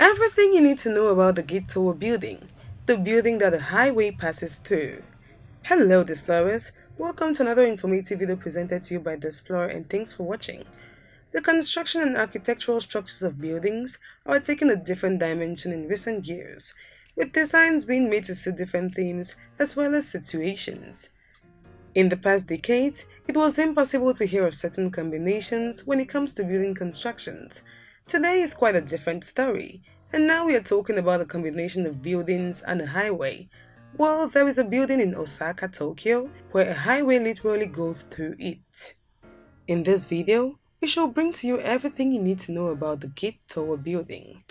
Everything you need to know about the Gate Tower building, the building that the highway passes through. Hello Displorers, welcome to another informative video presented to you by the Explorer, and thanks for watching. The construction and architectural structures of buildings are taking a different dimension in recent years, with designs being made to suit different themes as well as situations. In the past decades, it was impossible to hear of certain combinations when it comes to building constructions. Today is quite a different story, and now we are talking about a combination of buildings and a highway. Well, there is a building in Osaka, Tokyo, where a highway literally goes through it. In this video, we shall bring to you everything you need to know about the Gate Tower building.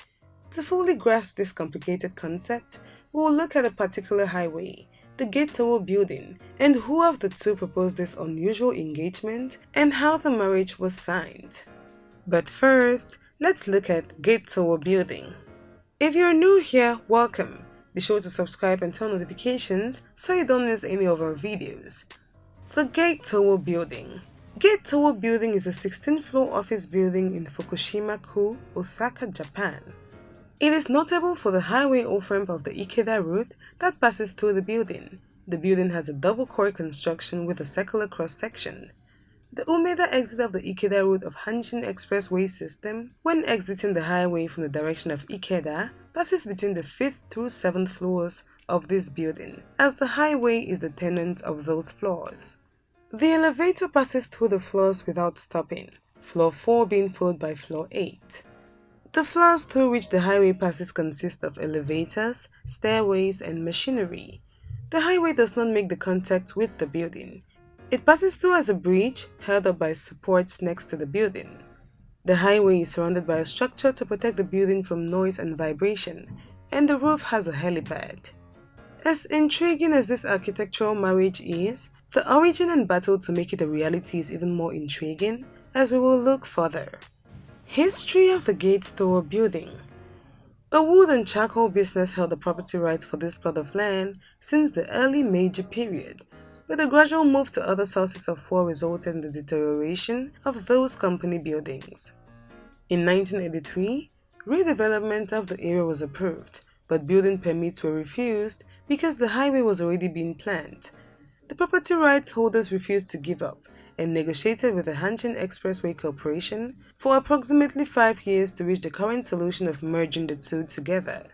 To fully grasp this complicated concept, we will look at a particular highway, the Gate Tower building, and who of the two proposed this unusual engagement and how the marriage was signed. But first, let's look at Gate Tower building. If you're new here, welcome. Be sure to subscribe and turn notifications so you don't miss any of our videos. The Gate Tower building. Gate Tower building is a 16-floor office building in Fukushima-ku, Osaka, Japan. It is notable for the highway off-ramp of the Ikeda Route that passes through the building. The building has a double-core construction with a circular cross-section. The Umeda Exit of the Ikeda Route of Hanshin Expressway system, when exiting the highway from the direction of Ikeda, passes between the 5th through 7th floors of this building, as the highway is the tenant of those floors. The elevator passes through the floors without stopping, floor 4 being followed by floor 8. The floors through which the highway passes consist of elevators, stairways, and machinery. The highway does not make the contact with the building. It passes through as a bridge held up by supports next to the building. The highway is surrounded by a structure to protect the building from noise and vibration, and the roof has a helipad. As intriguing as this architectural marriage is, the origin and battle to make it a reality is even more intriguing, as we will look further. History of the Gate Tower building. A wood and charcoal business held the property rights for this plot of land since the early Meiji period, but a gradual move to other sources of fuel resulted in the deterioration of those company buildings. In 1983, redevelopment of the area was approved, but building permits were refused because the highway was already being planned. The property rights holders refused to give up and negotiated with the Hanshin Expressway Corporation for approximately 5 years to reach the current solution of merging the two together.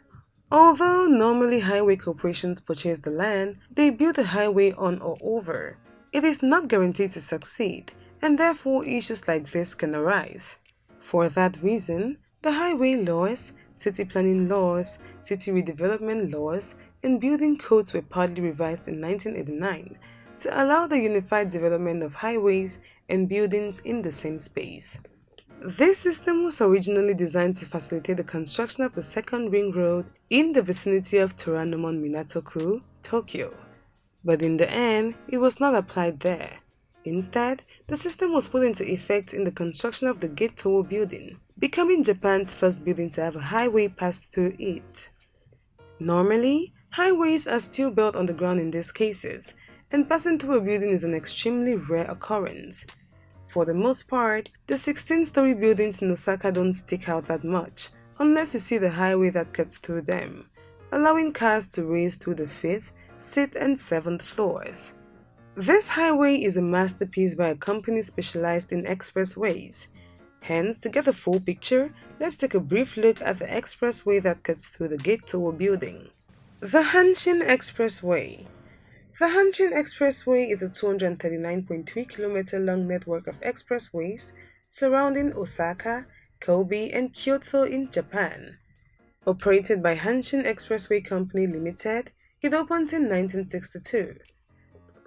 Although normally highway corporations purchase the land they build the highway on or over, it is not guaranteed to succeed, and therefore issues like this can arise. For that reason, the highway laws, city planning laws, city redevelopment laws, and building codes were partly revised in 1989 to allow the unified development of highways and buildings in the same space. This system was originally designed to facilitate the construction of the second ring road in the vicinity of Toranomon-Minato-ku, Tokyo. But in the end, it was not applied there. Instead, the system was put into effect in the construction of the Gate Tower building, becoming Japan's first building to have a highway pass through it. Normally, highways are still built on the ground in these cases, and passing through a building is an extremely rare occurrence. For the most part, the 16-story buildings in Osaka don't stick out that much, unless you see the highway that cuts through them, allowing cars to race through the 5th, 6th, and 7th floors. This highway is a masterpiece by a company specialized in expressways. Hence, to get the full picture, let's take a brief look at the expressway that cuts through the Gate Tower building. The Hanshin Expressway. The Hanshin Expressway is a 239.3 km long network of expressways surrounding Osaka, Kobe, and Kyoto in Japan. Operated by Hanshin Expressway Company Limited, it opened in 1962.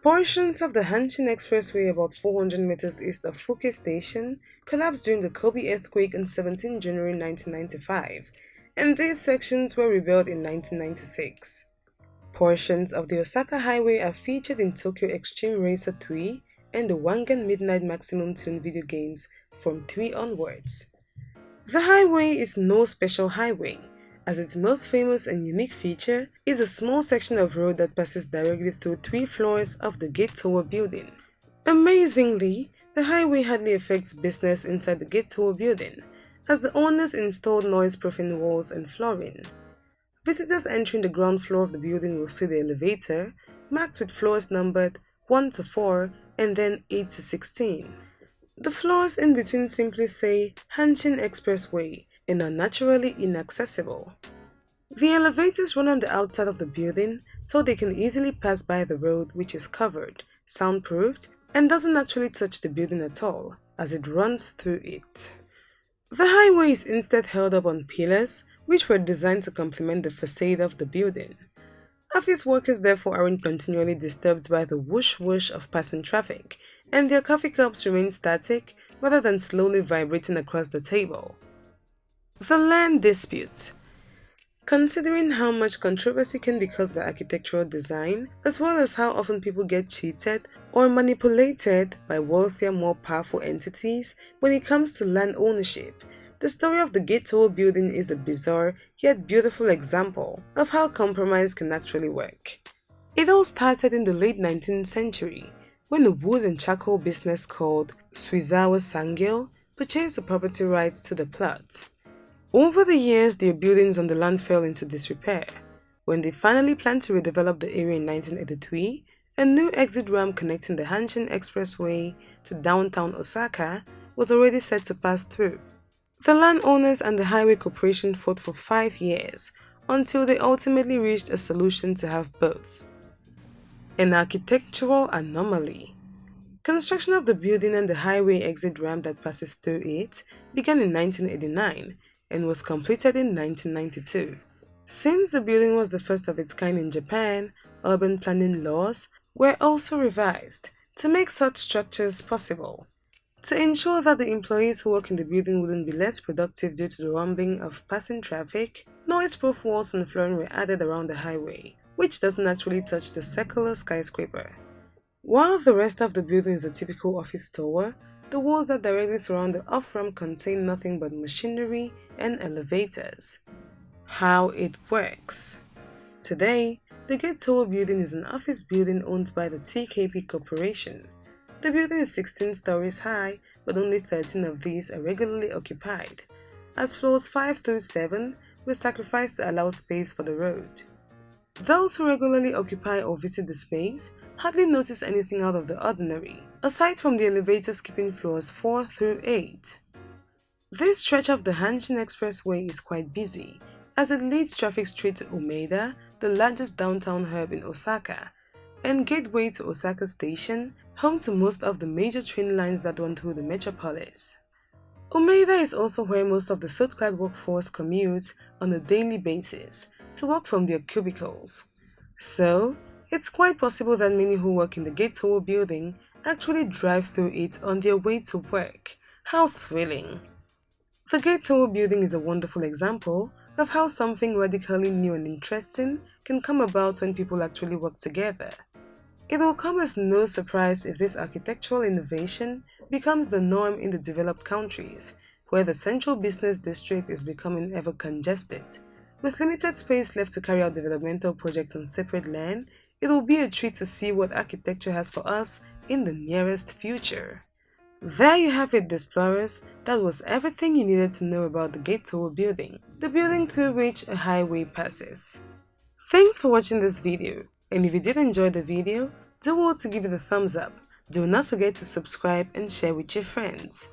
Portions of the Hanshin Expressway about 400 meters east of Fukushima Station collapsed during the Kobe earthquake on 17 January 1995, and these sections were rebuilt in 1996. Portions of the Osaka Highway are featured in Tokyo Extreme Racer 3 and the Wangan Midnight Maximum Tune video games from 3 onwards. The highway is no special highway, as its most famous and unique feature is a small section of road that passes directly through 3 floors of the Gate Tower building. Amazingly, the highway hardly affects business inside the Gate Tower building, as the owners installed noise-proofing walls and flooring. Visitors entering the ground floor of the building will see the elevator, marked with floors numbered 1 to 4 and then 8 to 16. The floors in between simply say Hanshin Expressway and are naturally inaccessible. The elevators run on the outside of the building so they can easily pass by the road, which is covered, soundproofed, and doesn't actually touch the building at all as it runs through it. The highway is instead held up on pillars which were designed to complement the facade of the building. Office workers therefore aren't continually disturbed by the whoosh whoosh of passing traffic, and their coffee cups remain static rather than slowly vibrating across the table. The land dispute. Considering how much controversy can be caused by architectural design, as well as how often people get cheated or manipulated by wealthier, more powerful entities when it comes to land ownership, the story of the Gate Tower building is a bizarre yet beautiful example of how compromise can actually work. It all started in the late 19th century when a wood and charcoal business called Suizawa Sangyo purchased the property rights to the plot. Over the years, their buildings on the land fell into disrepair. When they finally planned to redevelop the area in 1983, a new exit ramp connecting the Hanshin Expressway to downtown Osaka was already set to pass through. The landowners and the highway corporation fought for 5 years until they ultimately reached a solution to have both. An architectural anomaly. Construction of the building and the highway exit ramp that passes through it began in 1989 and was completed in 1992. Since the building was the first of its kind in Japan, urban planning laws were also revised to make such structures possible. To ensure that the employees who work in the building wouldn't be less productive due to the rumbling of passing traffic, noise-proof walls and flooring were added around the highway, which doesn't actually touch the circular skyscraper. While the rest of the building is a typical office tower, the walls that directly surround the off-ramp contain nothing but machinery and elevators. How it works. Today, the Gate Tower building is an office building owned by the TKP Corporation. The building is 16 stories high, but only 13 of these are regularly occupied, as floors 5 through 7 were sacrificed to allow space for the road. Those who regularly occupy or visit the space hardly notice anything out of the ordinary, aside from the elevator skipping floors 4 through 8. This stretch of the Hanshin Expressway is quite busy, as it leads traffic straight to Umeda, the largest downtown hub in Osaka, and gateway to Osaka Station, home to most of the major train lines that run through the metropolis. Umeda is also where most of the soot-clad workforce commutes on a daily basis to work from their cubicles. So, it's quite possible that many who work in the Gate Tower building actually drive through it on their way to work. How thrilling! The Gate Tower building is a wonderful example of how something radically new and interesting can come about when people actually work together. It will come as no surprise if this architectural innovation becomes the norm in the developed countries, where the central business district is becoming ever congested. With limited space left to carry out developmental projects on separate land, it will be a treat to see what architecture has for us in the nearest future. There you have it, explorers. That was everything you needed to know about the Gate Tower building, the building through which a highway passes. Thanks for watching this video, and if you did enjoy the video, do well to give it a thumbs up. Do not forget to subscribe and share with your friends.